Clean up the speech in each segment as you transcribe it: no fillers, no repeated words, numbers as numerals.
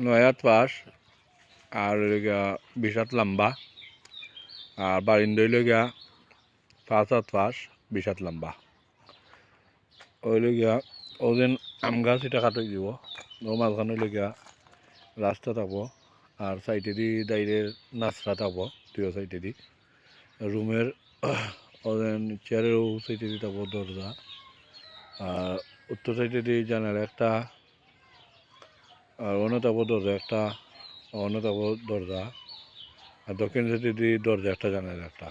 9 পাশ আর 20 হাত লম্বা আর বারিন্দা হইল 5 পাশ 20 হাত লম্বা হইল ওদিন আম গাছ এটা কাটাই দিব ও মাঝখানে হইল রাস্তা থাকবো আর সাইডে দি দাইরে নাচরা থাকবো দুই সাইডে দি রুমের ওদিন চেয়ারের সাইডে দি থাকবো দরজা আর উত্তর সাইডে দি জানালা একটা আর অন্য থাকবো দরজা একটা অন্য থাকবো দরজা আর দক্ষিণ সাইডে দি দরজা একটা জানালা একটা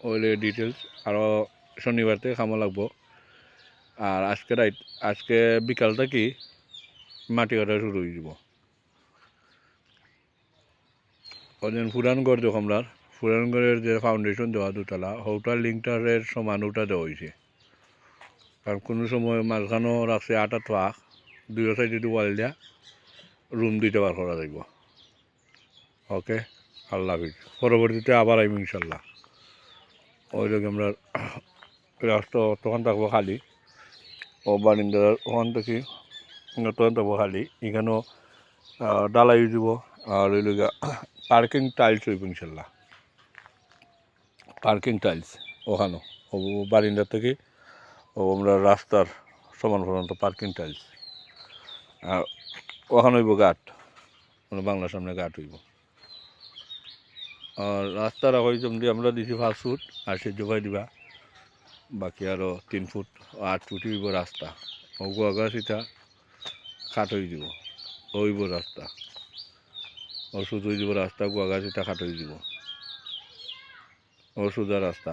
ওইলে ডিটেলস আরও শনিবার থেকে খামো লাগবো আর আজকে বিকালটা কি মাটি কাটা শুরু হয়ে যাব ওদিন পুরান ঘর দেখো আমরা পুরান ঘরের যে ফাউন্ডেশন দেওয়া দুতলা ওটার লিঙ্কটারের সমান ওটা দেওয়া হয়েছে কারণ কোনো সময় মাঝখানেও রাখছে 8 পাক দুই সাইডে ওয়াল দিয়া রুম 2টা বার করা যাইব ওকে আল্লাহ হাফিজ পরবর্তীতে আবার আইব ইনশাল্লাহ ওই লোক আমরা রাস্তা তখন থাকবো খালি ও বারিন্দার ওখান থেকে তখন থাকবো খালি এখানেও ডালাই দিব আর ওই লোক পার্কিং টাইলস হইব ইনশাল্লাহ পার্কিং টাইলস ওখানেও ও বারিন্দার থেকে ও আমরা রাস্তার সমান পর্যন্ত পার্কিং টাইলস আর ওখানে হইব ঘাট মানে বাংলার সামনে ঘাট হইব আর রাস্তার হয়েছে আমরা দিছি 5 ফুট আর সে জোগাই দিবা বাকি আরও 3 ফুট 8 ফুট হইব রাস্তা ও গোয়াগা সেটা খাট হয়ে দিব হইব রাস্তা ওষুধ হয়ে যাব রাস্তা গোয়াগা সেটা খাট হয়ে দিব ও সোজা রাস্তা